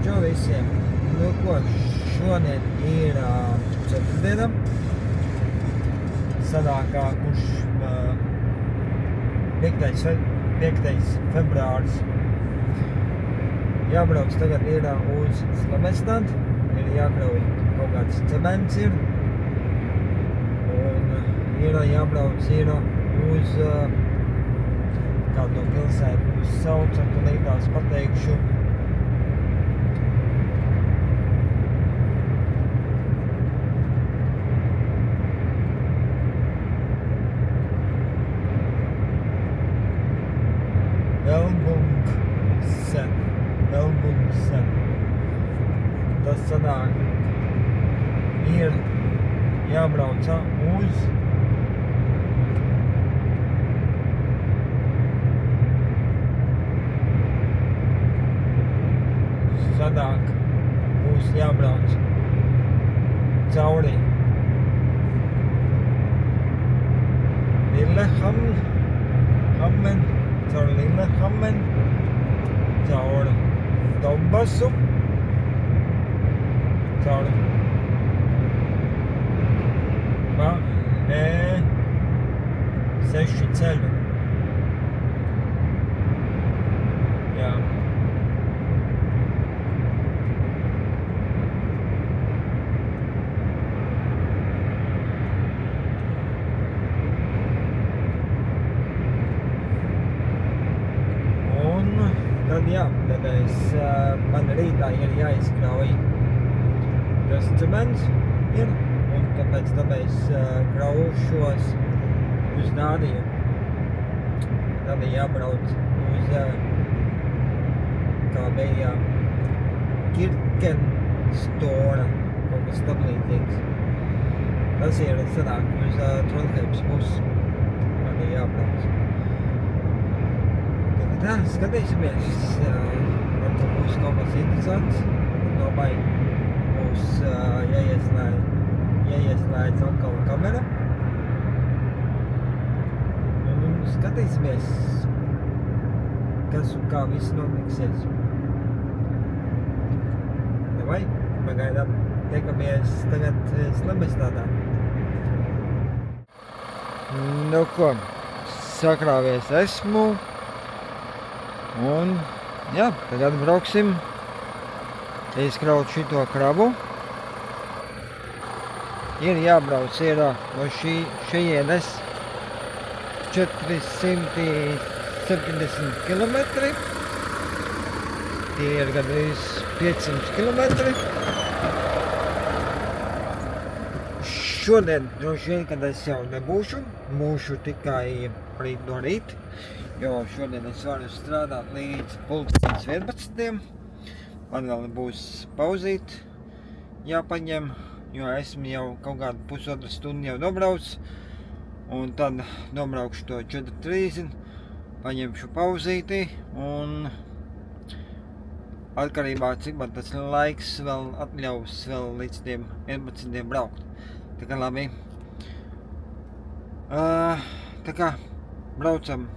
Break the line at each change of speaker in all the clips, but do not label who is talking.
Čau visiem! Nu ko, šodien ir ceturtdiena. Sanāk, kurš 5. februāris. Jābrauc tagad ir uz Slamestad, ir jākrauj kaut kāds cements ir. Un ir jābrauc ir uz kādu pilsētu sauc, un tad tās pateikšu. Elbungsen. Tas sanāk, ir jābrauc uz sanāk, būs jābrauc cauri Lillehammen, cauri Lillehammen, cauri Donbasu, cauri E6 ceļu. Jā. Tad man rītā ir jāizkrauj tas cements ir, un tāpēc kraušos uz Dāniju. Tad jābrauc uz, kā bija, Kirkenstore, kaut kas tam līdzīgs. Tas ir sanāk uz Trondheims pusi. Man ir jābrauc. Tā, skatīsimies, varbūt būs kaut kas interesants. Domāju, būs jāieslēdz atkal kamera. Un skatīsimies, kas un kā viss notiksies. Vai, pagaidām, tiekamies tagad Slamestadā. Nu ko, sakrāvies esmu. Un, jā, tagad brauksim izkraut šito krabu. Ir jābrauc no šejienes 470 kilometri. Tie ir gandrīz 500 kilometri. Šodien, droši vien, kad es jau nebūšu, būšu tikai rīt no rīta. Jo šodien es varu strādāt līdz 11. Man vēl būs pauzīt jāpaņem, jo esmu jau kaut kādu pusotru stundu jau nobrauc. Un tad nobraukšu to 4:30, paņemšu pauzīti un atkarībā cik man tas laiks vēl atļaus vēl līdz tiem 11 braukt. Tā kā labi. Tā kā braucam.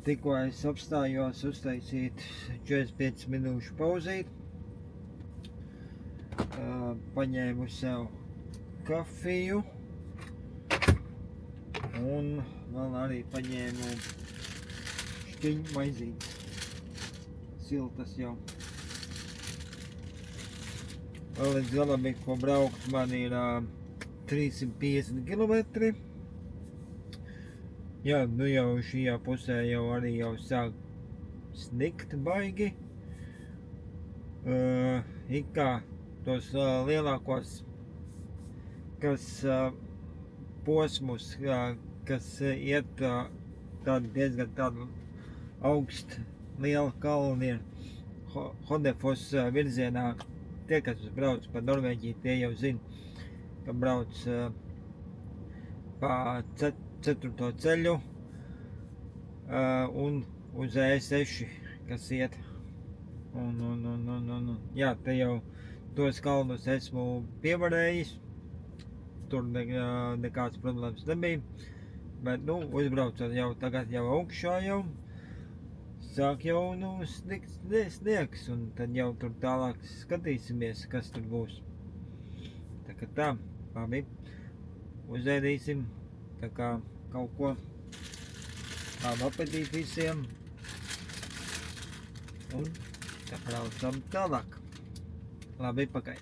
Tikko es apstājos uztaisīt 45 minūšu pauzīt. Paņēmu sev kafiju. Un vēl arī paņēmu šķiņu maizītes. Siltas jau. Vēl līdz galam, ko braukt, man ir 350 kilometri. Jā, nu jau šajā pusē jau arī sāk snikt baigi. It kā tos lielākos, kas posmus, kas iet diezgan tādu augstu lielu kalnu ir Hodefos virzienā. Tie, kas brauc pa Norvēģiju, tie jau zina, ka brauc pa 4. ceļu un uz E6, kas iet. Jā, te jau tos kalnus esmu pievarējis. Tur nekāds problēmas nebija. Bet, uzbraucot jau tagad jau augšā jau, sāk jau, sniegs, un tad jau tur tālāk skatīsimies, kas tur būs. Tā kā tā, labi, uzēdīsim, tā kā kaut ko, labu apetīti visiem, un tā braucam tālāk. Labi, pagaid.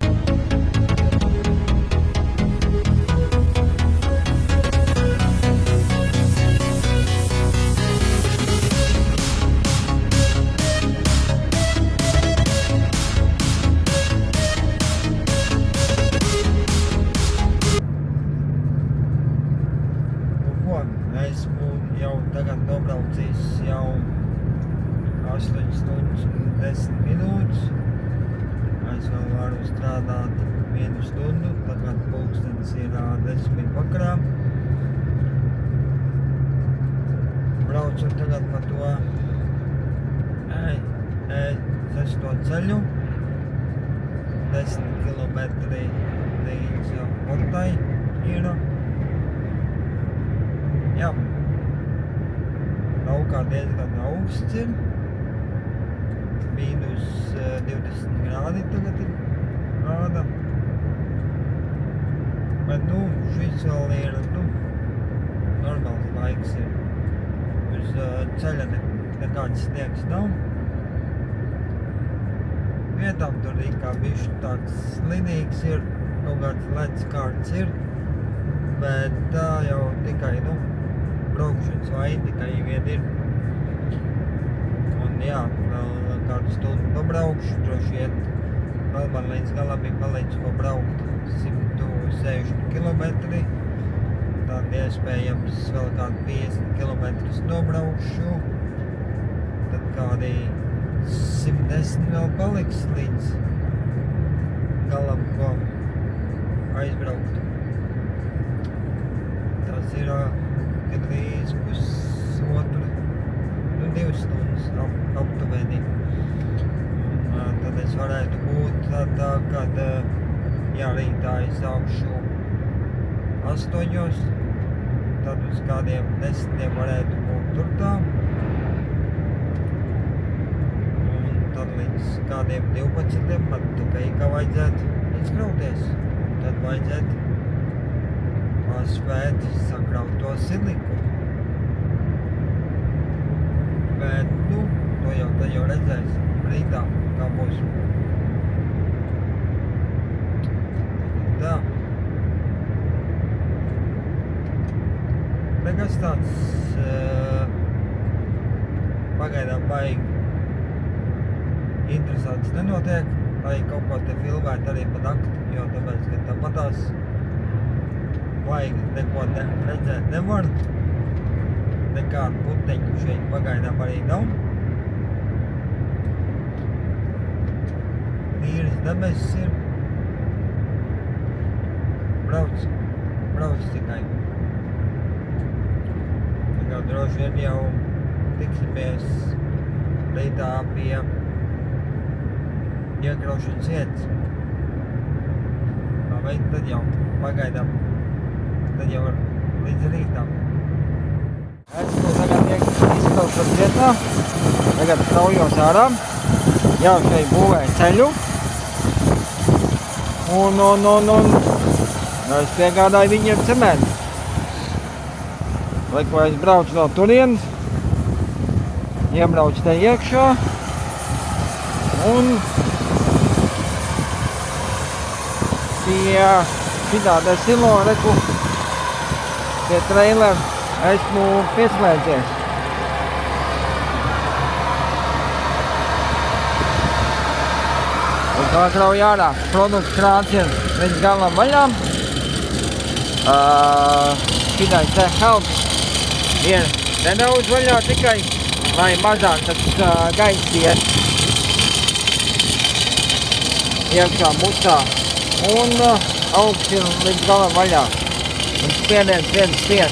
Esmu jau tagad nobraucis jau 8 stundas un 10 minūtes. Es vēl varu strādāt 1 stundu, tagad pulkstenis ir 10 vakarā. Braucu tagad pa to E6 ceļu, 10 kilometri līdz Portai ir. Jā, laukā diezgan augsts ir, mīnus 20 grādi tagad ir rāda, bet šis vēl ir, normāls laiks ir, uz ceļa nekāds sniegs nav. Vietām tur kā bišķi tāds slinīgs ir, kaut kāds ledus kārts ir, bet tā jau tikai, braukšanas vai tikai vien ir. Un jā, vēl kādu stundu pabraukšu, droši vien vēl man līdz galam ir palicis ko braukt 160 kilometri. Tad iespējams vēl kādu 50 kilometrus nobraukšu. Tad kādi 110 vēl paliks līdz galam ko aizbraukt. Tas ir gandrīz pusotru, 2 stundas aptuveni. Un tad es varētu būt tā, kad rītā es sākšu 8, tad uz kādiem 10 varētu būt tur tā. Un tad līdz kādiem 12 man tikai kā vajadzētu izkrauties. Tad vajadzētu spēt sakraut to siliku. Bet, to jau redzēs rītā, kā būs. Tā. Nekas tāds pagaidām baigi interesants nenotiek, lai kaut ko te filmēt arī pa nakti, jo tāpēc, ka tāpatās baigi neko redzēt nevar. Nekādu puteņu šeit pagaidām arī nav. Tīras debesis ir. Brauc tikai. Tagad droši vien jau tiksimies rītā pie iekraušanas vietas. Vai tad jau pagaidām. Tad jau līdz rītām. Esmu tagad izkraušanas vietā. Tagad kraujos ārā. Jau šeit būvēju ceļu. Un es piegādāju viņiem cementu. Lai es braucu no turienes. Iebraucu te iekšā. Un pie šitāda silo reku, pie traileru esmu pieslēdzies. Un pakrauju ārā. Produkts krāns ir līdz galam vaļā. Šitais te helps ir nedaudz vaļā tikai, lai mazāk tas gaiss iet iekšā mutā. Un augsts ir līdz galam vaļā. Un spiediens 1,5.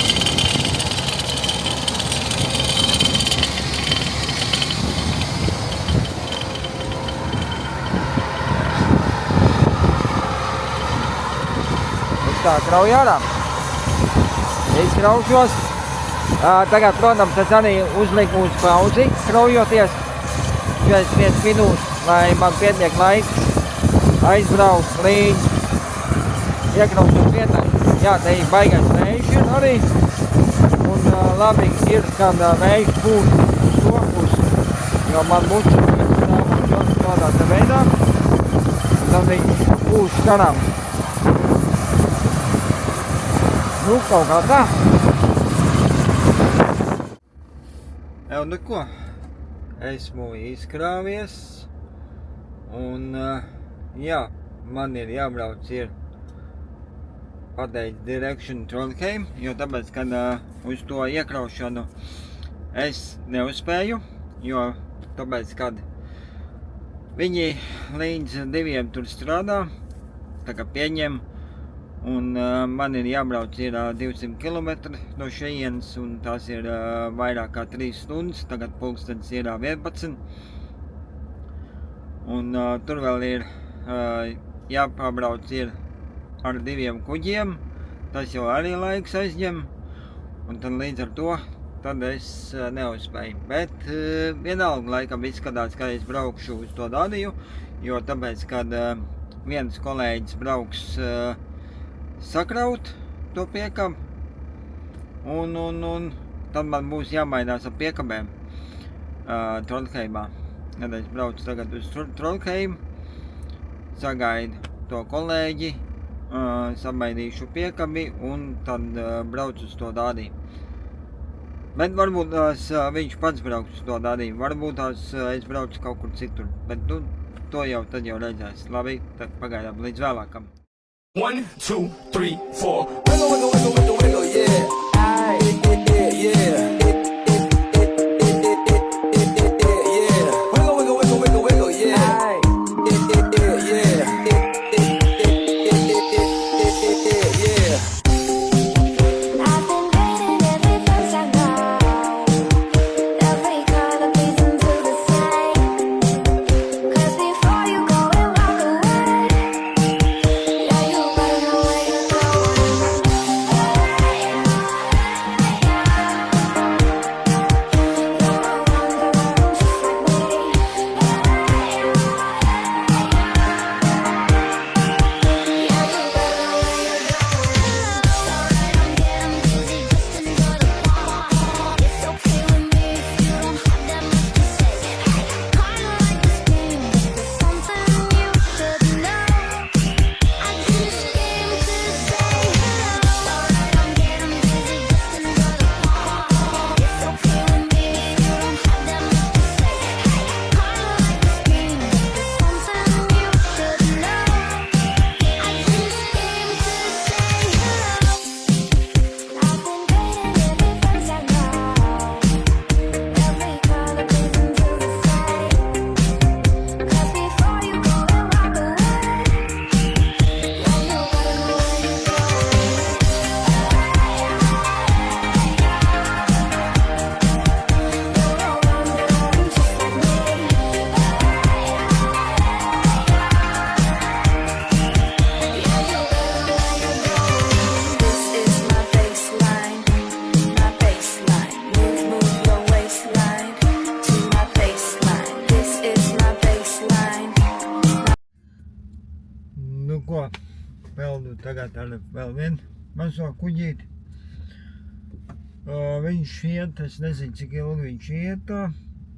Tā krauj ārā. Izkraušos. Tagad, protams, es arī uzliku uz pauzi, kraujoties 41 minūtes, lai man pietiek laiks aizbraukt līdz iekraušanas vietai. Jā, te ir baigais vējš arī. Un labi ir, kad vējš pūš uz to pusi, jo man mučas tādā te veidā. Tad viņš pūš kanām. Nu, kaut kā tā. Nu ko, esmu izkrāvies un jā, man ir jābrauc pateikt direction Trondheim, jo tāpēc, kad uz to iekraušanu es neuzspēju, jo tāpēc, kad viņi līdz 2 tur strādā, tā kā pieņem, un man ir jābrauc 200 km no šejienes, un tās ir vairāk kā 3 stundas, tagad pulkstenis ir 11. Un tur vēl ir jāpabrauc ar 2 kuģiem, tas jau arī laiks aizņem, un tad līdz ar to tad es neuzspēju. Bet vienalga laikam izskatās, ka es braukšu uz to Dāniju, jo tāpēc, kad viens kolēģis brauks sakraut to piekabu, un tad man būs jāmainās ar piekabēm Trondheimā. Kad es braucu tagad uz Trondheimu, sagaidu to kolēģi, samainīšu piekabi un tad braucu uz to Dāniju. Bet varbūt viņš pats brauks uz to Dāniju, varbūt es braucu kaut kur citur, bet to jau tad jau redzēs. Labi, tad pagaidām līdz vēlākam.
1, 2, 3, 4. Wiggle, wiggle, wiggle, wiggle, wiggle, yeah. Yeah, yeah. Wiggle, wiggle, wiggle, wiggle, wiggle, yeah.
Tagad ar vēl vienu mazo kuģīti. Viņš iet, es nezinu, cik ilgi viņš iet,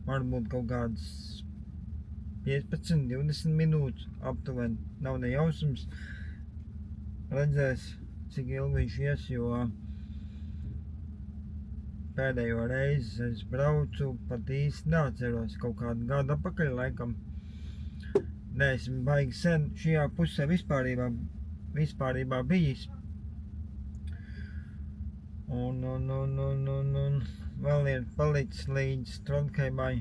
varbūt kaut kāds 15-20 minūtes aptuveni, nav ne jausums. Redzēs, cik ilgi viņš ies, jo pēdējo reizi es braucu, pat īsti neatceros, kaut kādu gadu atpakaļ laikam. Neesmu baigi sen šajā pusē vispārībā bijis. Un vēl ir palicis līdz Trondheimai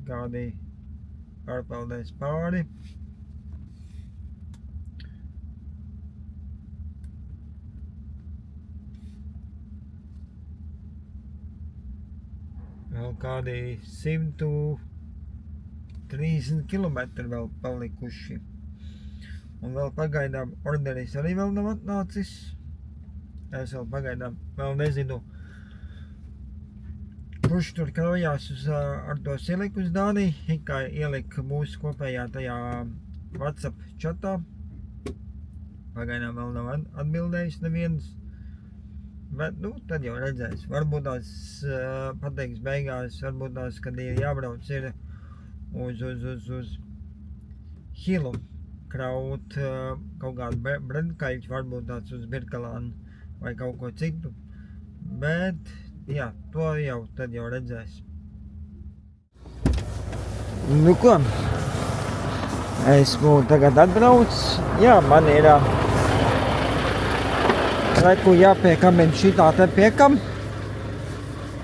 kādi ārpeldēs pāri. Vēl kādi 130 kilometri vēl palikuši. Un vēl pagaidām orderis arī vēl nav atnācis. Es vēl pagaidām vēl nezinu, kurš tur kraujās ar to siliku uz Dāniju. Kā ielika mūsu kopējā tajā WhatsApp čatā. Pagaidām vēl nav atbildējis neviens. Bet, tad jau redzēs. Varbūt tās pateiks beigās, varbūt tās, kad ir jābrauc ir uz Hilu kraut kaut kādu brendkaļķi, varbūt tāds uz Birkalānu vai kaut ko citu. Bet, jā, to jau tad jau redzēs. Nu ko? Esmu tagad atbrauc. Jā, man ir laiku jāpiekam šitā te piekam.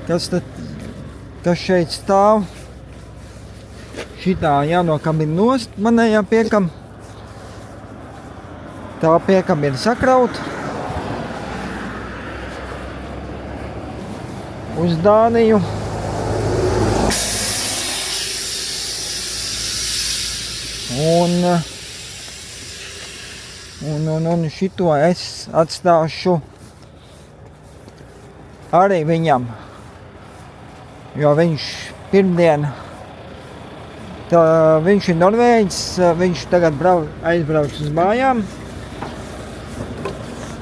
Kas šeit stāv? Šitā jānokabina nost manējā piekam. Tā piekam ir sakraut. Uz Dāniju. Un šito es atstāšu arī viņam, jo viņš pirmdien, viņš ir Norvēģis, viņš tagad aizbrauc uz mājām.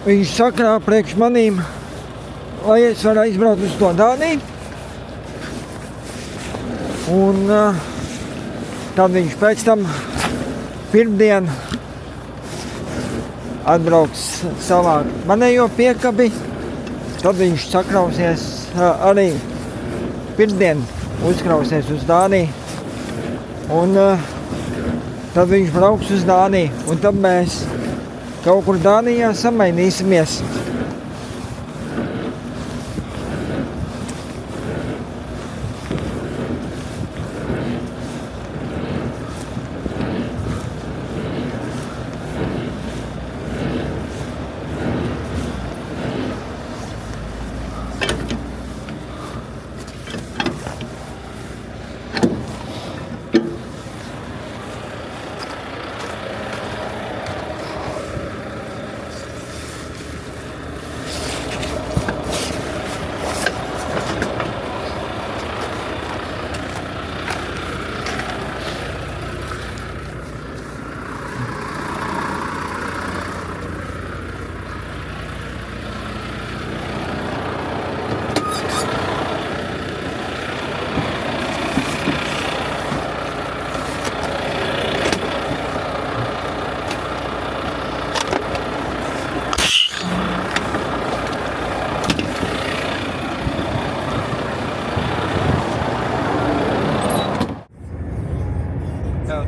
Viņš sakrāva priekš manīm, lai es varu aizbraukt uz to Dāniju. Un tad viņš pēc tam pirmdien atbrauks savākt manējo piekabi, tad viņš sakrausies arī pirmdien uzkrausies uz Dāniju, un tad viņš brauks uz Dāniju, un tad mēs kaut kur Dānijā samainīsimies.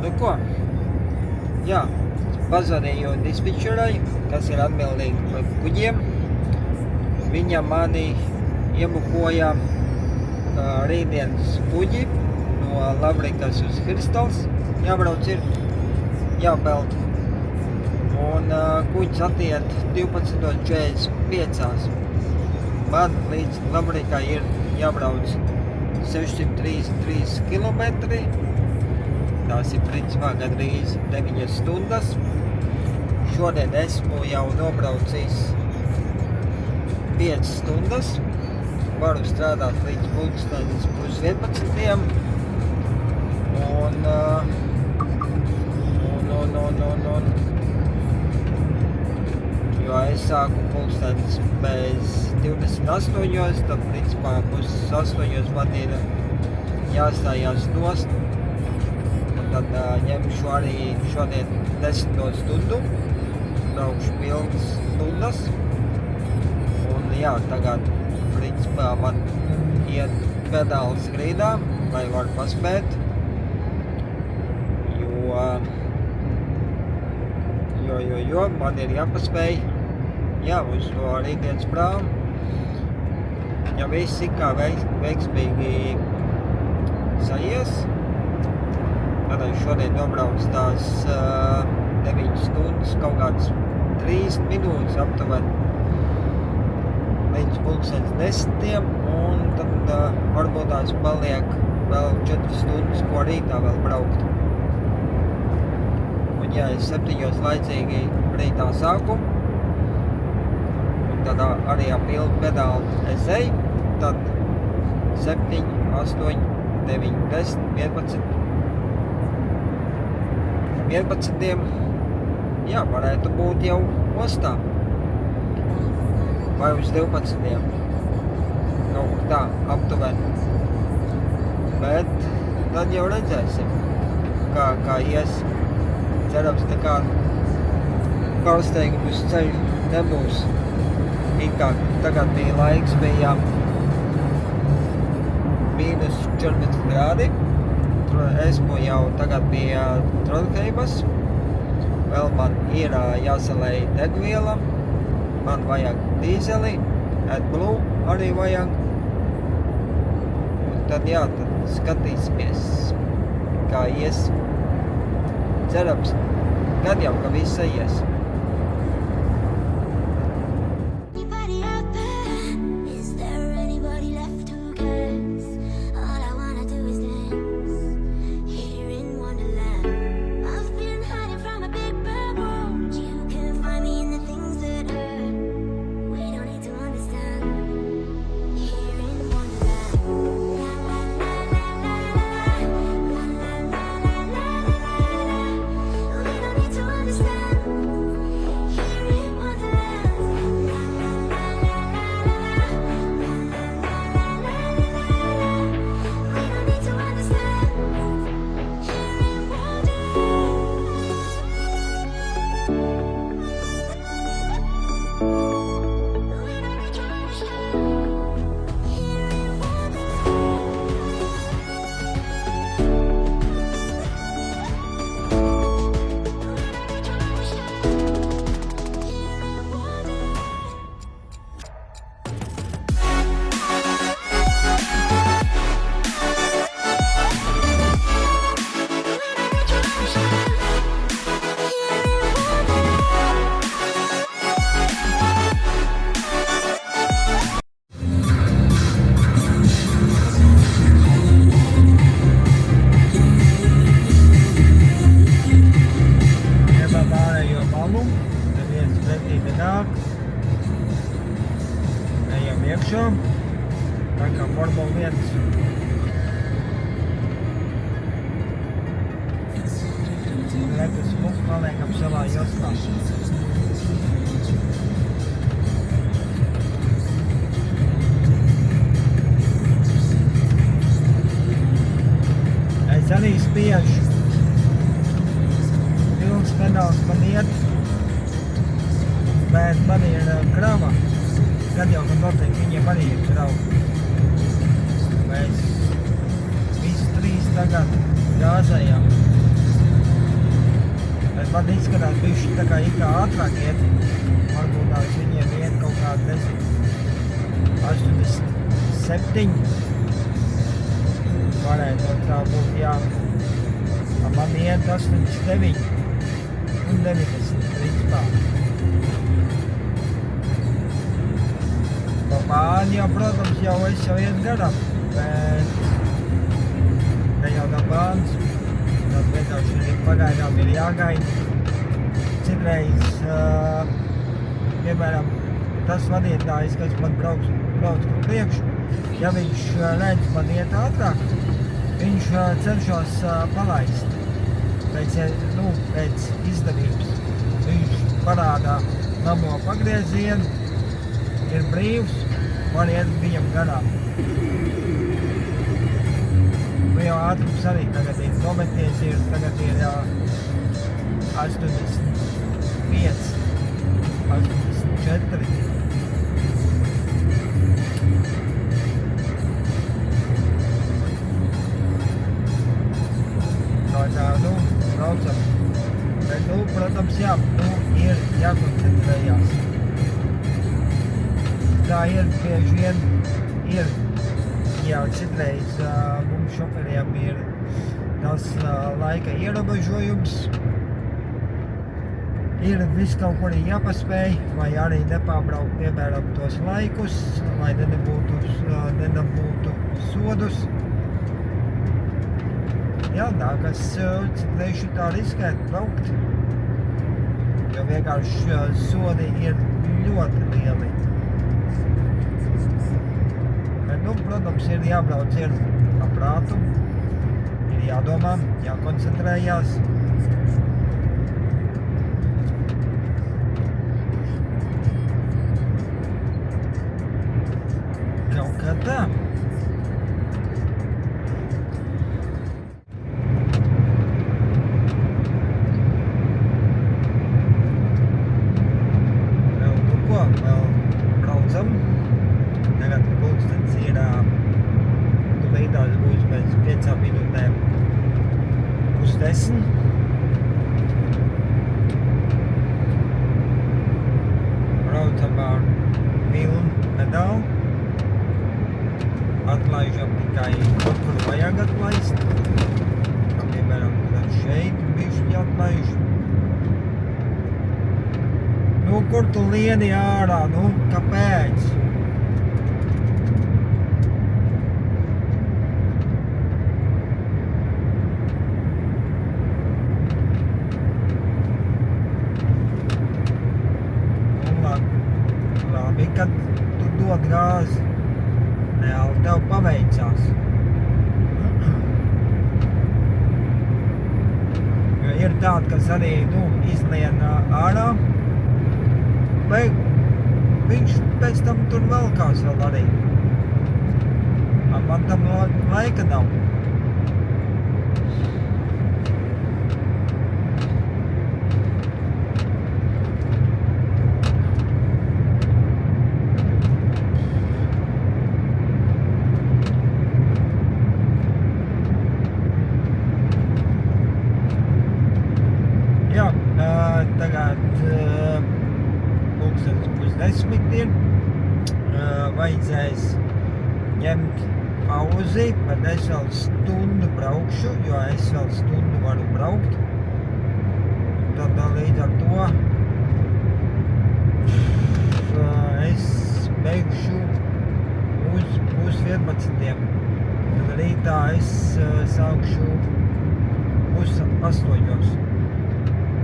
Nu ko? Jā, pazvanīju dispečerai, kas ir atbildīgi par kuģiem. Viņa mani iebukoja rītdienas kuģi no Lavrikas uz Hirstals. Jābrauc ir jāpeld. Un kuģis attiet 12:45. Man līdz Lavrikai ir jābrauc 633 kilometri. Tās ir principā gandrīz 9 stundas. Šodien esmu jau nobraucis 5 stundas. Varu strādāt līdz 11:30. Jo es sāku 7:28, tad principā 7:30 man ir jāstājās nost. Tad ņemšu arī šodien 10 stundu, braukšu pilnas stundas. Un jā, tagad principā man iet pedāls grīdā, lai var paspēt. Jo man ir jāpaspēj, jā, uz to rītdienas prāvu. Ja viss ir kā veiksmīgi saies, tad šodien nobrauc tās 9 stundas, kaut kāds 3 minūtes aptuveni līdz 10:00, un tad varbūt tās paliek vēl 4 stundas, ko rītā vēl braukt. Un ja es 7 laicīgi rītā sāku, un tad arī ap pilnu pedāli es eju, tad 7, 8, 9, 10, 11, jā, varētu būt jau ostā. Vai uz 12. Kaut kur tā, aptuveni. Bet tad jau redzēsim, kā ies. Cerams, nekādu pārsteigumu uz ceļu nebūs. It kā tagad bija laiks, bija -14 grādi. Esmu jau tagad bija Trondheibas. Vēl man ir jāsalej degviela. Man vajag dīzeli, AdBlue arī vajag. Un tad jā, tad skatīsimies, kā ies. Cerams, kad jau, ka viss ies.
Anybody out there? Is there anybody left who cares? All I wanna do is dance here in Wonderland. I've been hiding from a big bad world. You can find me in the things that hurt. We don't need to understand here in Wonderland. La la la la la la la la la la la la. We don't need to understand here in Wonderland. La la la la la la la la la la la. We don't need to understand here in
Ņemam ārējo malu, neviens pretī nenāk. Ejam iekšā, tā kā Formula 1. Rekas mums paliekam savā jostā. Es arī spiežu. Pilns pedāls man iet, bet man ir krava. Kad jau man noteikti viņiem arī ir krava. Mēs visi 3 tagad gāzējam. Bet man izskatās bišķi tā kā ātrāk iet. Varbūt tās viņiem iet kaut kādi, nezinu, 87. Varētu tā būt, jā. Man iet 89 un 90 principā. Pa māni jau, protams, es jau iet garām, bet ne jau nav bāns. Tad vienkārši arī pagaidām ir jāgaida. Citreiz, piemēram, tas vadītājs, kas man brauc pa priekšu, ja viņš redz man iet ātrāk, viņš cenšas palaist pēc izdevības. Viņš parādā labo pagriezienu, ir brīvs, var iet viņam garām. Nu jau ātrums arī tagad ir nometies, tagad ir 85, 84. Tā kā, braucam. Bet, protams, jā, ir jākoncentrējās. Tā ir bieži vien, jau citreiz mums šoferiem ir tas laika ierobežojums. Ir viss kaut kur jāpaspēj, vai arī nepārbraukt, piemēram, tos laikus, lai nenabūtu sodus. Jā, nākas cik tā riskēt braukt, jo vienkārši sodi ir ļoti lieli. Bet, protams, ir jābrauc ar prātu, ir jādomā, jākoncentrējās. Kaut kā tā. Vēl braucam. Tagad pulkstens ir līdās būs pēc 5 minūtēm 9:30. Braucam ar pilnu pedālu. Atlaižam tikai tur, kur vajag atlaist. Kā piemēram, šeit bišķi atlaiž. Kur tu lieni ārā? Kāpēc? Labi, kad tu dod gāzi. Reāli tev paveicās. Jo ir tādi, kas arī, izlien ārā. Vai viņš pēc tam tur velkās vēl arī. Man tam laika nav. Jā, tagad pulkstens 9:30 vajadzēs ņemt pauzi, bet es vēl stundu braukšu, jo es vēl stundu varu braukt. Tad līdz ar to es beigšu uz 11. Tad rītā es sākšu 7:30.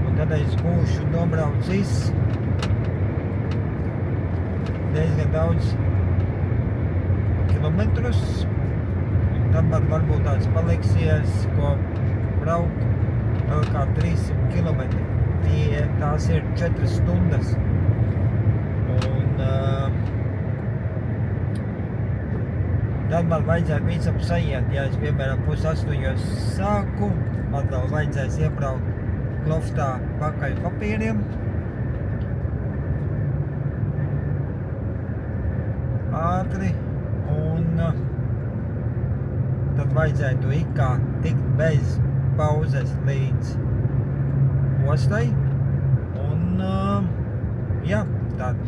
Un tad es būšu nobraucis diezgan daudz kilometrus, un tad man varbūt tāds paliksies, ko braukt vēl kā 300 kilometri. Tās ir 4 stundas. Un tad man vajadzētu visam saiet. Ja es, piemēram, 7:30 sāku, man vēl vajadzēs iebraukt loftā pakaļ papīriem. Ātri, un tad vajadzētu ikā tikt bez pauzes līdz ostai, un jā, tad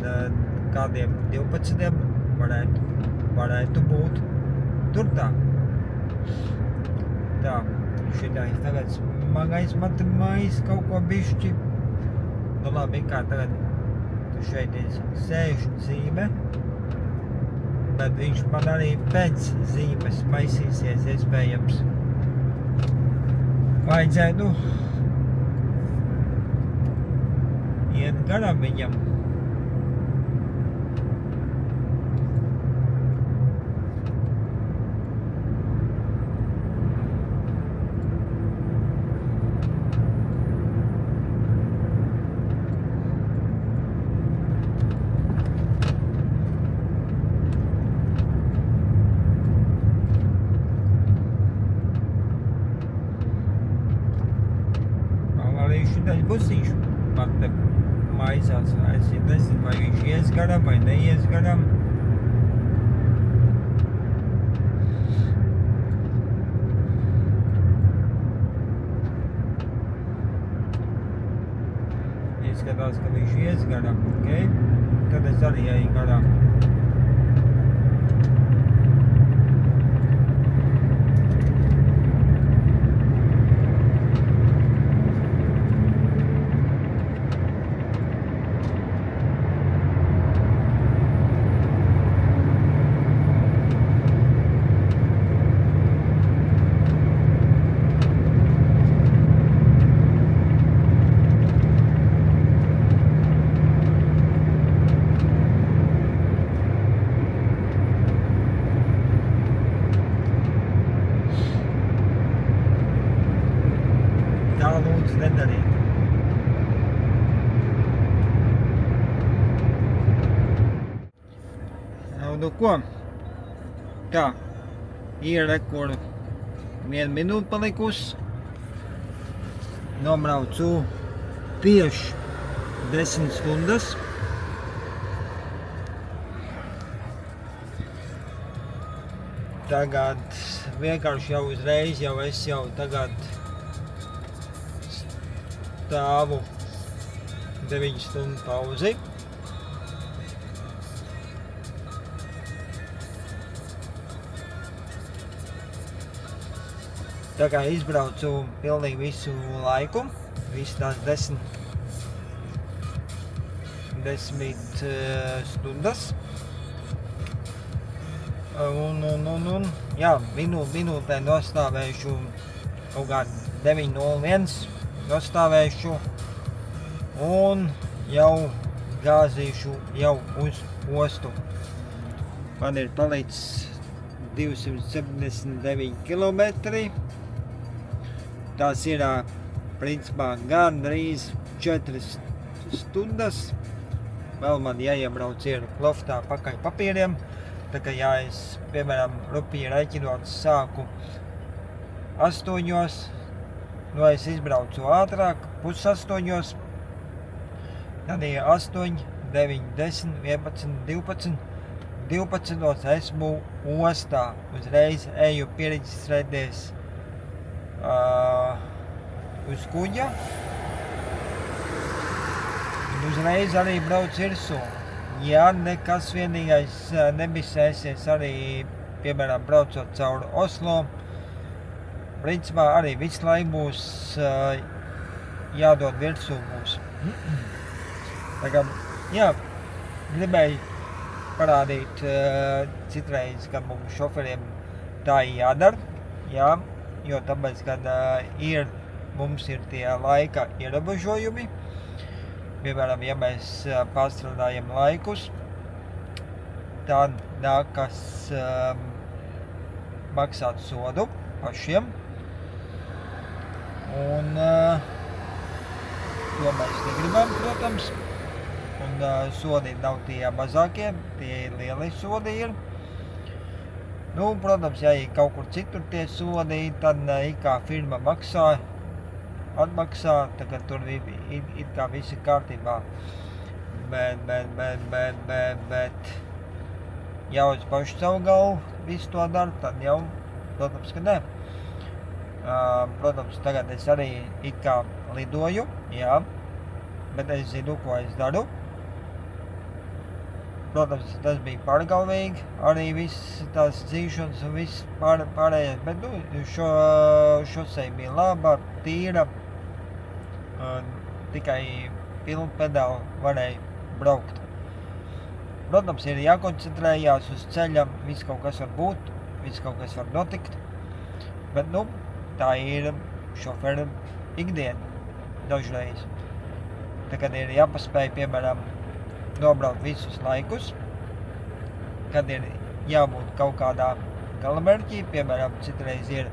kādiem 12 varētu būt tur tā. Tā, šitais tagad smagais matamais kaut ko bišķi. Labi, kā tagad šeit ir sēžu zīme. Bet viņš man arī pēc zīmes maisīsies, iespējams. Vajadzētu iet garām viņam. Šitais busiņš man te maisās, es nezinu, vai viņš ies garām vai neies garām. Izskatās, ka viņš ies garām, ok? Tad es arī eju garām. ko? Tā, ir rekur 1 minūte palikusi. Nobraucu tieši 10 stundas. Tagad vienkārši jau uzreiz es jau tagad stāvu 9 stundu pauzi. Tā kā izbraucu pilnīgi visu laiku, visu tās 10 stundas. Un jā, minūtē nostāvēšu kaut kā 9:01 nostāvēšu un jau gāzīšu jau uz ostu. Man ir palicis 279 kilometri. Tas ir principā gandrīz 4 stundas. Vēl man jāiebrauc ir loftā pakaļ papīriem. Tā kā es, piemēram, rupīgi rēķinot sāku 8, es izbraucu ātrāk, 7:30, tad ir 8, 9, 10, 11, 12. 12 esmu ostā, uzreiz eju pieregistrēties uz kuģa. Un uzreiz arī braucu virsū. Ja nekas vienīgais nebisēsies arī, piemēram, braucot cauri Oslo, principā arī visu laiku būs jādod virsū būs. Tā kā, jā, gribēju parādīt citreiz, kad mums šoferiem tā jādara, jā, jo tāpēc, kad mums ir tie laika ierobežojumi. Piemēram, ja mēs pārstrādājam laikus, tad nākas maksāt sodu pašiem. Un to mēs negribam, protams. Un sodi nav tie mazākie, tie lieli sodi ir. Nu, protams, ja ir kaut kur citur tie sodi, tad kā firma atmaksā, tagad tur it kā viss ir kārtībā. Bet ja uz pašu savu galvu visu to daru, tad jau, protams, ka nē. Protams, tagad es arī it kā lidoju, jā, bet es zinu, ko es daru. Protams, tas bija pārgalvīgi, arī viss tās dzīšanas un viss pārējais, bet šosei bija laba, tīra, tikai pilnu pedāli varēja braukt. Protams, ir jākoncentrējās uz ceļa, viss kaut kas var būt, viss kaut kas var notikt, bet, tā ir šofera ikdiena dažreiz. Tagad ir jāpaspēj, piemēram, nobraukt visus laikus, kad ir jābūt kaut kādā galamērķī, piemēram, citreiz ir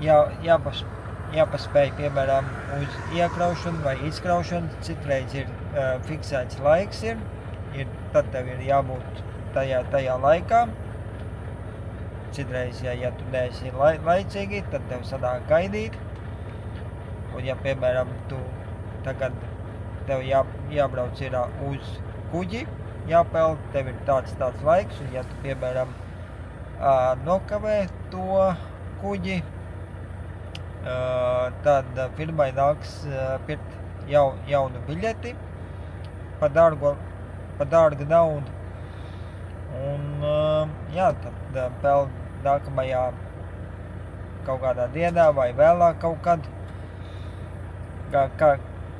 jāpaspēj, piemēram, uz iekraušanu vai izkraušanu, citreiz ir fiksēts laiks tad tev ir jābūt tajā laikā. Citreiz, ja tu neesi laicīgi, tad tev sanāk gaidīt. Un ja, piemēram, tu tagad tev jābrauc ir uz kuģi, jāpeld, tev ir tāds laiks, un ja tu, piemēram, nokavē to kuģi, tad firmai nāks pirkt jaunu biļeti par dārgu naudu. Un, jā, tad peld nākamajā kaut kādā dienā vai vēlāk kaut kad,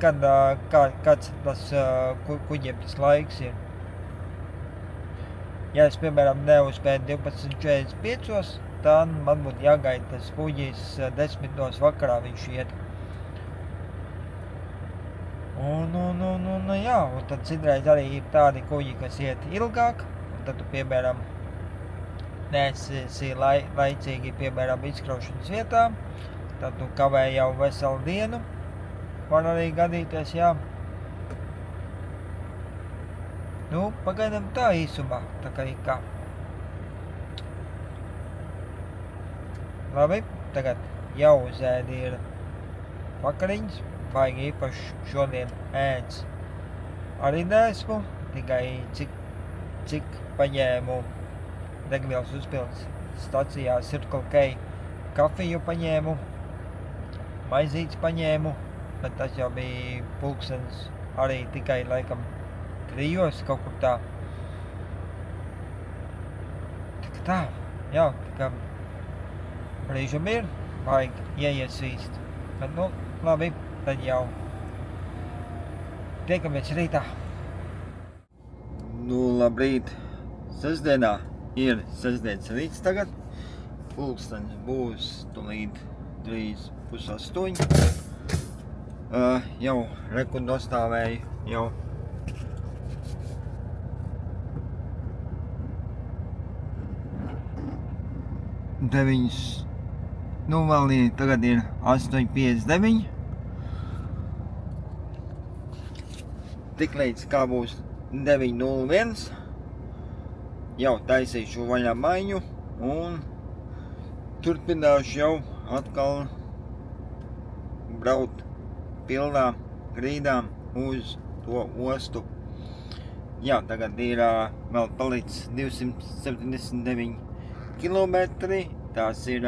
kāds tas kuģiem tas laiks ir. Ja es, piemēram, neuzspēju 12:45, tad man būtu jāgaida tas kuģis 10 vakarā viņš iet. Un jā, un tad citreiz arī ir tādi kuģi, kas iet ilgāk, un tad tu, piemēram, neesi laicīgi, piemēram, izkraušanas vietā, tad tu kavē jau veselu dienu, var arī gadīties, jā. Nu, pagaidām tā īsumā, tā kā. Labi, tagad jau uzēdi ir vakariņas, baigi īpaši šodien ēdz arī neesmu, tikai cik paņēmu degvielas uzpildes stacijā Circle K kafiju paņēmu, maizītes paņēmu, bet tas jau bija pulkstens arī tikai laikam 3 kaut kur tā. Tā, jā, tā brīžam ir, vajag ieiesvīst. Bet, nu, labi, tad jau tiekamies rītā. Nu, labrīt. Sestdienā ir sestdienas rīts tagad. Pulkstens būs tulīt 7:30. Jau reku nostāvēju jau. Nu, vēl tagad ir 8:59. Tiklīdz kā būs 9:01. Jau taisīšu vaļā maiņu un turpināšu jau atkal braukt pilnā grīdā uz to ostu. Jā, tagad ir vēl palicis 279 kilometri. Tās ir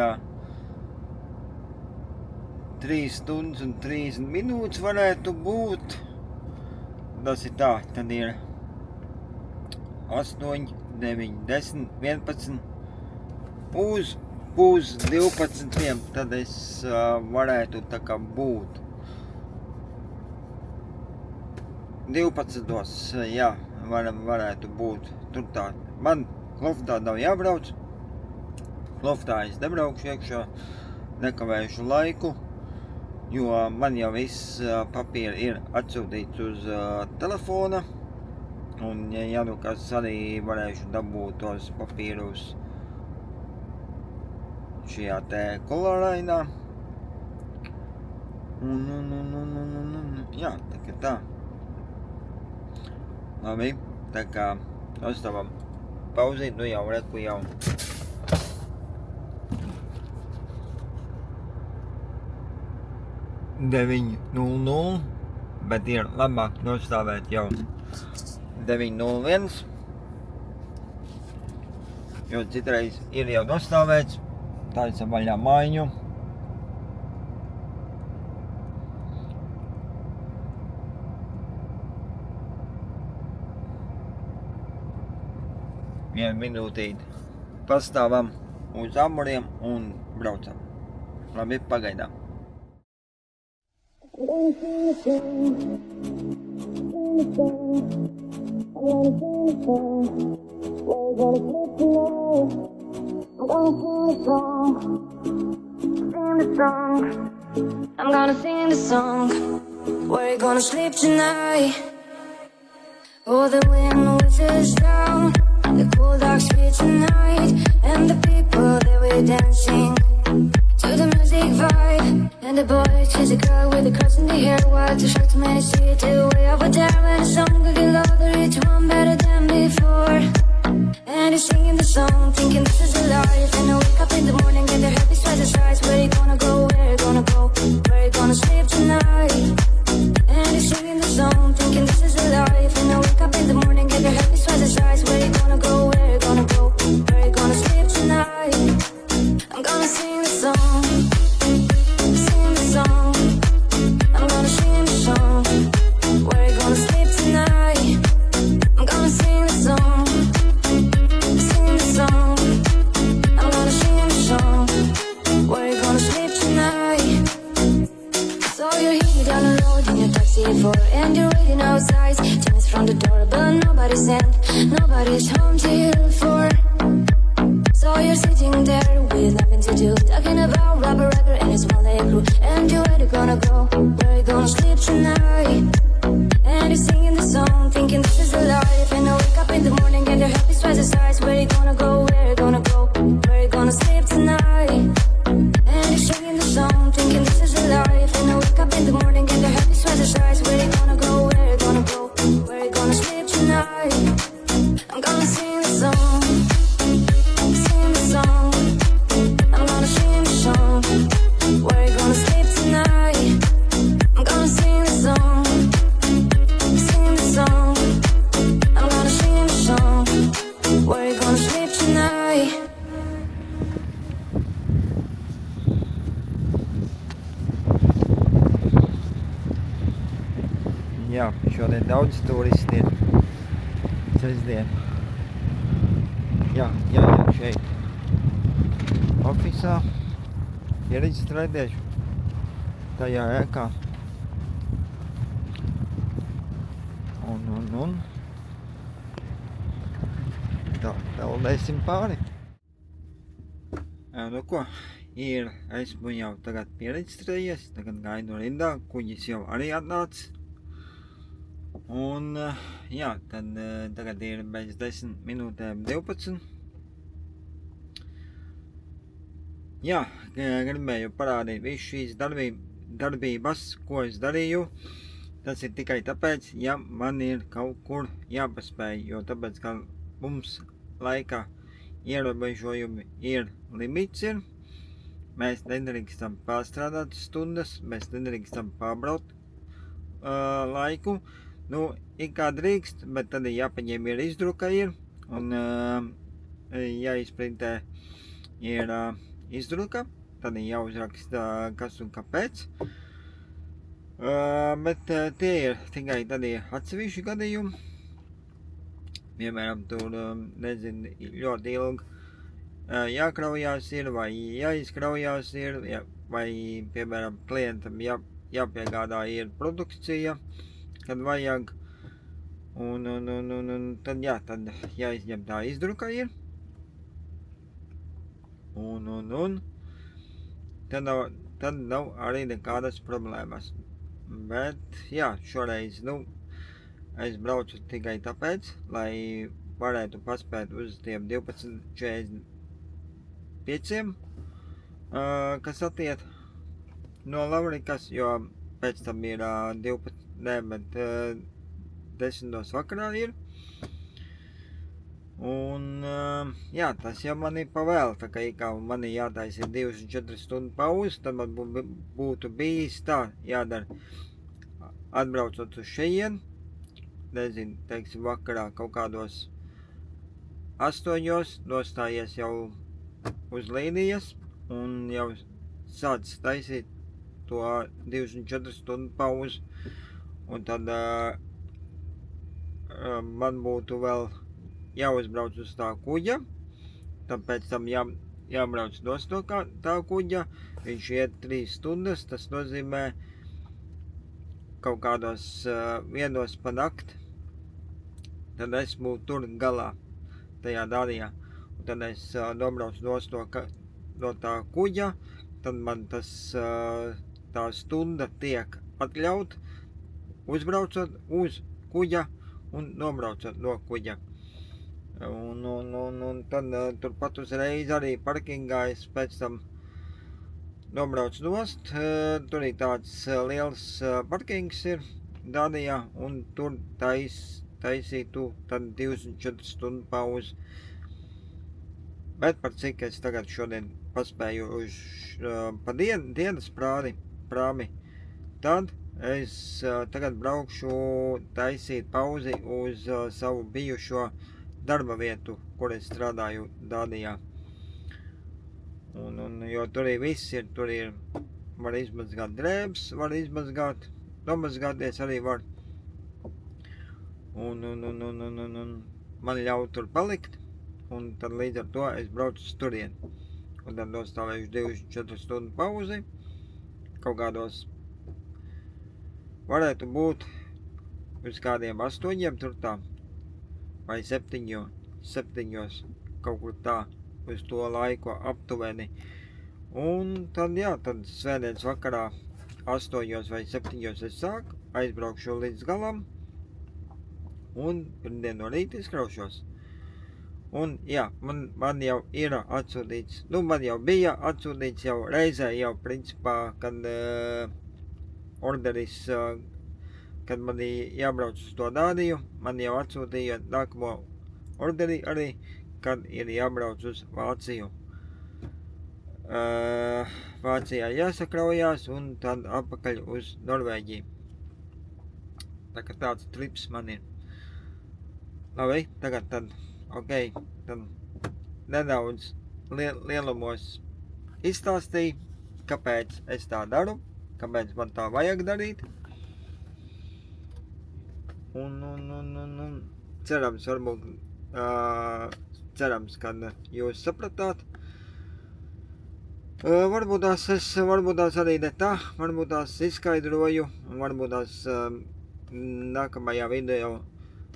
3 stundas un 30 minūtes varētu būt. Tas ir tā, tad ir 8, 9, 10, 11 uz 11, tad es varētu tā kā būt 12, jā, varētu būt tur tā. Man loftā nav jābrauc, loftā es nebraukšu iekšā, nekavējušu laiku, jo man jau viss papīri ir atsūtīts uz telefona. Un, ja nu kas arī varēšu dabūt tos papīrus šajā te kolorāinā. Jā, tā kā tā. Labi, tā kā nostāvam pauzīt, nu jau reku jau. (9:00), bet ir labāk nostāvēt jau 9:01, jo citreiz ir jau nostāvēts, taisa vaļā maiņu. Vienu minūtīti pastāvam uz amuriem un braucam. Labi, pagaidām.
I'm gonna sing the song. Where you gonna sleep tonight? Oh, the wind whistles down the cold dark streets tonight, and the people they were dancing to the music vibe. And the boy chases a girl with a cross in the hair. Wild too short to many see it way over there. And the song could get louder, each one better than before. And he's singing the song, thinking this is a life. And I wake up in the morning and their happy twice the size. Where you gonna go? Where you gonna go? Where you gonna sleep tonight? And he's singing the song, thinking this is a life. And I wake up in the morning and their happy twice the size. Where you gonna go? Where you gonna go? Where you gonna sleep tonight? I'm gonna sing the song, sing the song. I'm gonna sing the song. Where you gonna sleep tonight? I'm gonna sing the song. Sing the song. I'm gonna sing the song. Where you gonna sleep tonight? So you're here down the road in your taxi 4, and you're waiting outside. 10 minutes from the door, but nobody's in. Nobody's home till 4. So you're sitting there with nothing to do, talking about Robert Redford and his Motley crew. And you where you gonna go? Where you gonna sleep tonight? And you're singing the song, thinking this is a life. And I wake up in the morning and your happy twice the size. Where you gonna go? Where you gonna go? Where you gonna sleep tonight? And you're singing the song, thinking this is a life. And I wake up in the morning and your happy twice the size. Where you gonna go? Where you gonna go? Where you gonna sleep tonight? night.
Jā, šodien daudz turisti ir. Sestdien. Jā, šeit. Ofisā. Iereģistrēties tajā ēkā. Un. Tā, peldēsim pāri. Nu ko, esmu jau tagad piereģistrējies, tagad gaidu rindā, kuģis jau arī atnācis. Un, jā, tad tagad ir bez 10 minūtēm 12. Jā, gribēju parādīt visu šīs darbības, ko es darīju. Tas ir tikai tāpēc, ja man ir kaut kur jāpaspēj, jo tāpēc, ka mums laika ierobežojumi ir limits ir. Mēs nedrīkstam pārstrādāt stundas, mēs nedrīkstam pārbraukt laiku. Nu, it kā drīkst, bet tad ir jāpaņem ir izdruka ir, un jāizprintē ir izdruka, tad ir jāuzraksta kas un kāpēc. Bet tie ir tikai tādi atsevišķi gadījumi. Piemēram, tur, nezinu, ļoti ilgi jākraujās ir, vai jāizkraujās ir, vai, piemēram, klientam jāpiegādā ir produkcija, kad vajag, un tad jāizņem tā izdruka ir, un tad nav arī nekādas problēmas. Bet, jā, šoreiz, es braucu tikai tāpēc, lai varētu paspēt uz tiem 12:45, kas attiet no Lavrikas, jo pēc tam ir 10 vakarā ir. Un, jā, tas jau man ir pavēl, tā kā man ir jātaisa 2-4 stundu pauzes, tad man būtu bijis tā jādara. Atbraucot uz šeien, nezinu, teiksim, vakarā kaut kādos 8 nostājies jau uz līnijas un jau sācis taisīt to 24 stundu pauzi. Un tad man būtu vēl jāuzbrauc uz tā kuģa, tad pēc tam jābrauc no tā kuģa, viņš iet 3 stundas, tas nozīmē kaut kādos 1 pa nakti, tad esmu tur galā, tajā dārijā, un tad es nobraucu no tā kuģa, tad man tā stunda tiek atļaut, uzbraucot uz kuģa un nobraucot no kuģa. Un tad turpat uzreiz arī parkingā es pēc tam nobraucu nost. Tur ir tāds liels parkings ir Dānijā, un tur taisītu tad 24 stundu pauzi. Bet par cik es tagad šodien paspēju uz pa dienas prāmi, tad es tagad braukšu taisīt pauzi uz savu bijušo darba vietu, kur es strādāju Dānijā. Jo tur ir viss ir, var izmazgāt drēbes, var nomazgāties arī var. Un man ļauj tur palikt, un tad līdz ar to es braucu uz turien. Un tad nostāvēšu 24 stundu pauzi, kaut kādos varētu būt uz kādiem 8 tur tā, vai 7, kaut kur tā, uz to laiku aptuveni. Un tad, jā, tad svētdienas vakarā 8 vai 7 es sāku, aizbraukšu līdz galam, un pirmdien no rīta izkraušos. Un, jā, man jau ir atsūtīts, man jau bija atsūtīts jau reizē, jau principā, kad orderis, kad man jābrauc uz to Dāniju, man jau atsūtīja nākamo orderi arī, kad ir jābrauc uz Vāciju. Vācijā jāsakraujās un tad atpakaļ uz Norvēģiju. Tā kā tāds trips man ir. Labi, tagad tad, ok, tad nedaudz lielumos izstāstīju, kāpēc es tā daru, kāpēc man tā vajag darīt. Un cerams, cerams, ka jūs sapratāt. Varbūt tās arī ne tā, varbūt tās izskaidroju, varbūt tās nākamajā video,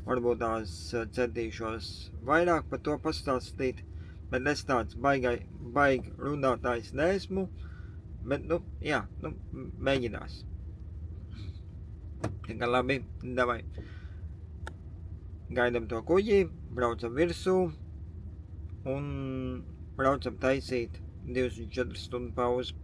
varbūt tās centīšos vairāk par to pastāstīt, bet es tāds baigi runātājs neesmu, bet, mēģinās. Tikai labi, davai. Gaidam to kuģi, braucam virsū un braucam taisīt 24 stundu pauzi.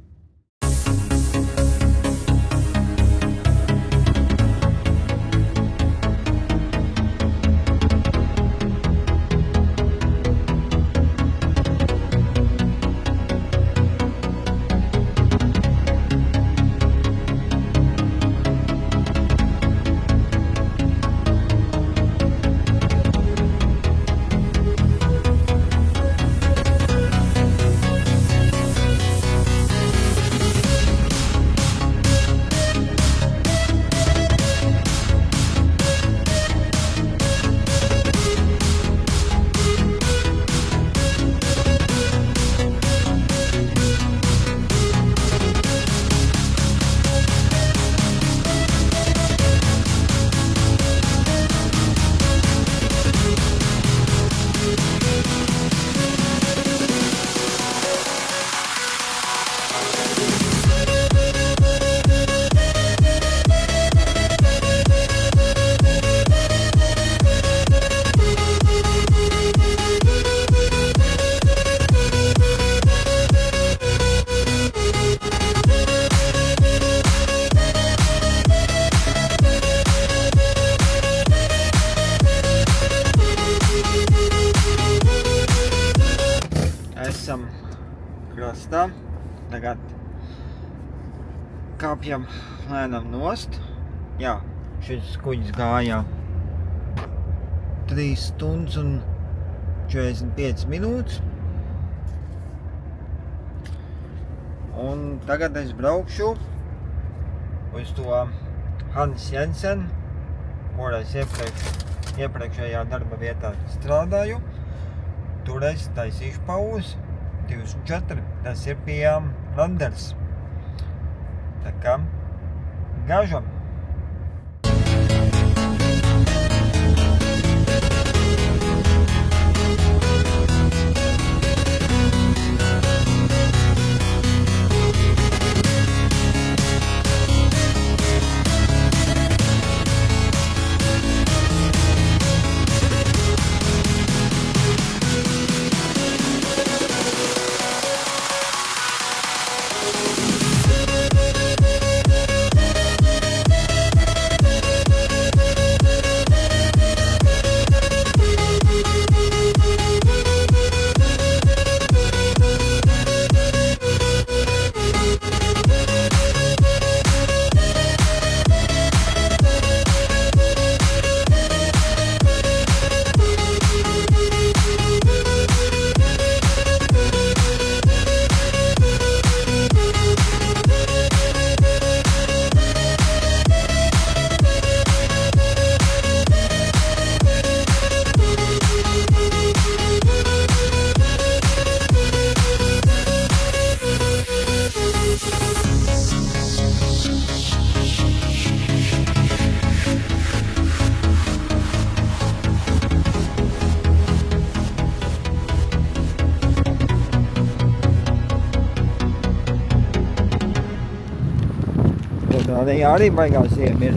Esam krastā, tagad kāpjam lēnām nost. Jā, šis kuģis gāja 3 stundas un 45 minūtes. Un tagad es braukšu uz to Hans Jensen, kur es iepriekšējā darba vietā strādāju. Tur es taisīšu pauzi 24, tas ir pie Landers. Tā kā gāžam. Tādējā arī baigās ziema ir.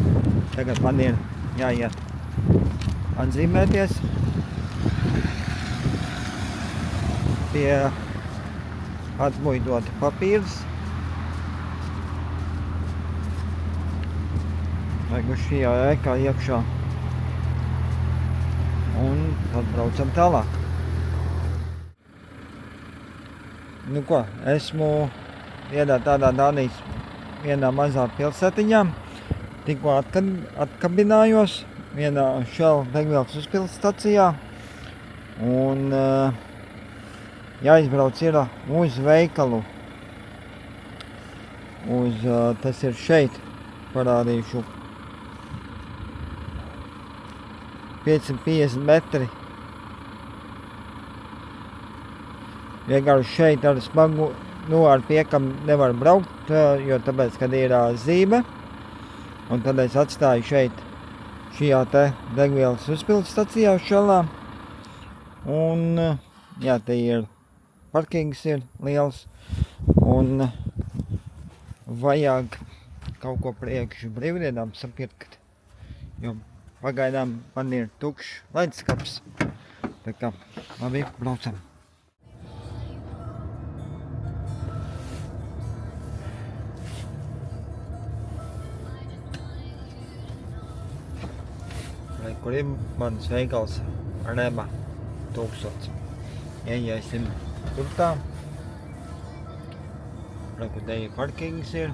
Tagad man ir jāiet atzīmēties pie atmuidota papīrs. Vajag uz šajā ēkā iekšā. Un tad braucam tālāk. Nu ko, esmu tādā Dānijas vienā mazā pilsētiņā. Tikko atkabinājos vienā Shell degvielas uzpildes stacijā. Un jāizbrauc ir uz veikalu. Tas ir šeit, parādīšu 550 metri. Vienkārši šeit ar smagu, ar piekam nevar braukt, jo tāpēc, kad ir zīme. Un tad es atstāju šeit šajā te degvielas uzpildes stacijā šalā. Un, jā, te ir parkings ir liels. Un vajag kaut ko priekš brīvdienām sapirkt. Jo pagaidām man ir tukšs leduskapis. Tā kā, labi, braucam. Kur ir mans veikals Rema 1000. Ieiesim tur tā. Kur te ir parkings ir.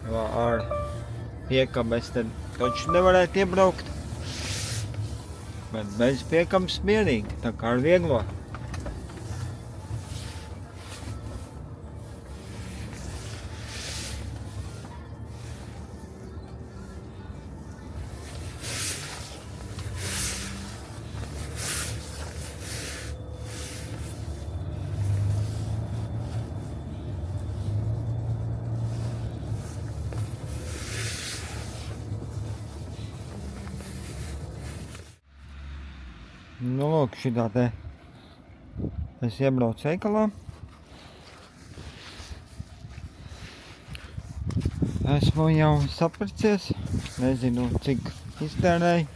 Jo ar piekam es te taču nevarētu iebraukt. Bet bez piekams mierīgi, tā kā ar vieglo. Nu, lūk, šitā te es iebraucu veikalā. Esmu jau sapircies, nezinu, cik iztērēju,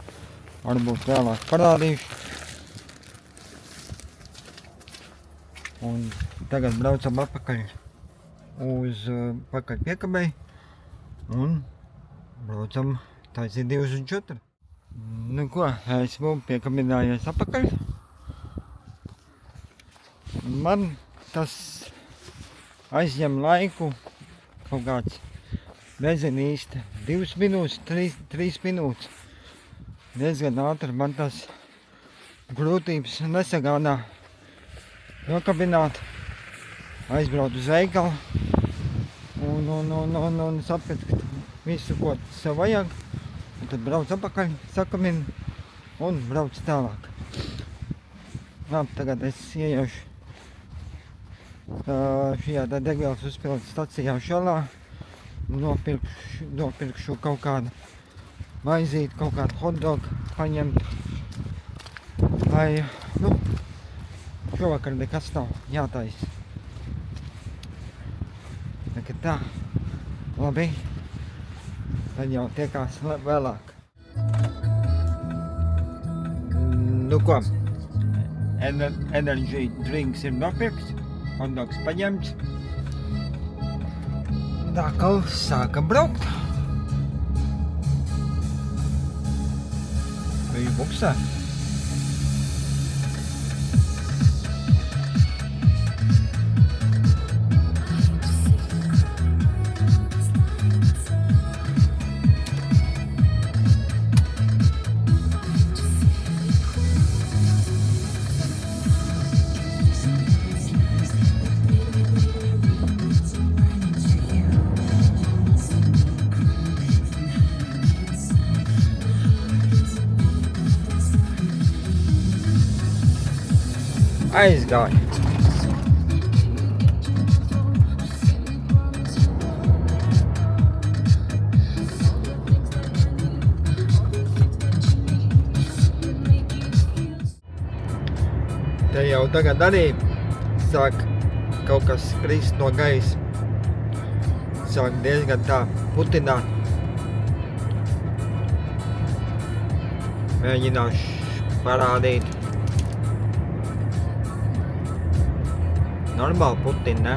varbūt vēlāk parādīšu. Un tagad braucam atpakaļ uz pakaļ piekabei un braucam taisīt 204. Nu ko, esmu piekabinājies atpakaļ. Man tas aizņem laiku kaut kāds, nezinu īsti, 2 minūtes, 3 minūtes. Diezgan ātri man tas grūtības nesagādā nokabināt, aizbraukt uz veikalu un sapirkt visu, ko sev vajag. Un tad brauc apakaļ, sakamin un brauc tālāk. Labi, tagad es ieiešu šajā degvielas uzpildes stacijā šalā. Nopirkšu kaut kādu maizīti, kaut kādu hotdogu paņemt. Lai, šovakar nekas nav jātaisa. Nekad tā, labi. Tad jau tiekās vēlāk. Nu ko, energy drinks ir nopirkts, hotdogs paņemts. Tākal sāka braukt. Biju buksā. Aizgāju. Te jau tagad arī sāk kaut kas krist no gaisa. Sāk diezgan tā putināt. Mēģināšu parādīt. Normāli putina, ne?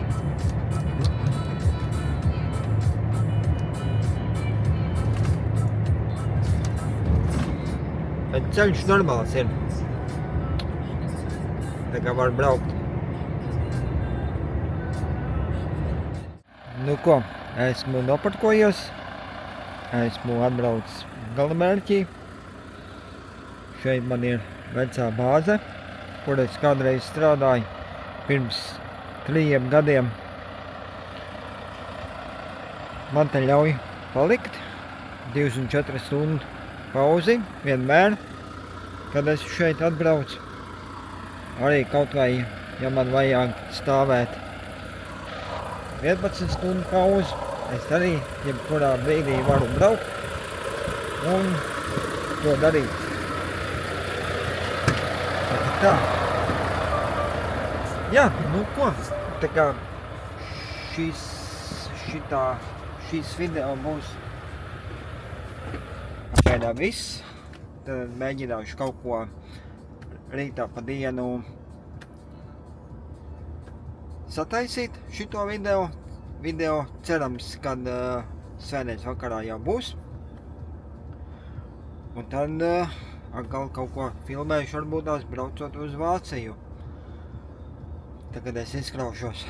Bet ceļš normāls ir. Tā kā var braukt. Nu ko, esmu noparkojos. Esmu atbraucis galamērķī. Šeit man ir vecā bāze, kur es kādreiz strādāju. pirms 3 gadiem man te ļauj palikt 2 un 4 stundu pauzi vienmēr, kad es šeit atbraucu. Arī kaut vai, ja man vajag stāvēt 11 stundu pauzi, es arī jebkurā brīdī varu braukt un to darīt. Tā. Jā, nu ko, tā kā šīs video būs pagaidām viss. Tad mēģināšu kaut ko rītā pa dienu sataisīt šito video. Cerams, kad svētdienas vakarā jau būs. Un tad atkal kaut ko filmēšu, varbūt tās braucot uz Vāciju. Tagad es izkraušos.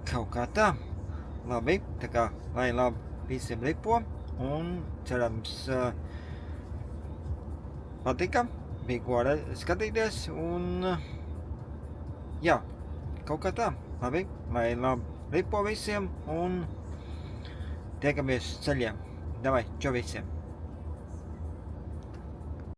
Kaut kā tā. Labi, tā kā lai labi visiem ripo. Un cerams patika, bija ko skatīties un jā, kaut kā tā. Labi, lai labi ripo visiem un tiekamies ceļiem. Davai, čau visiem!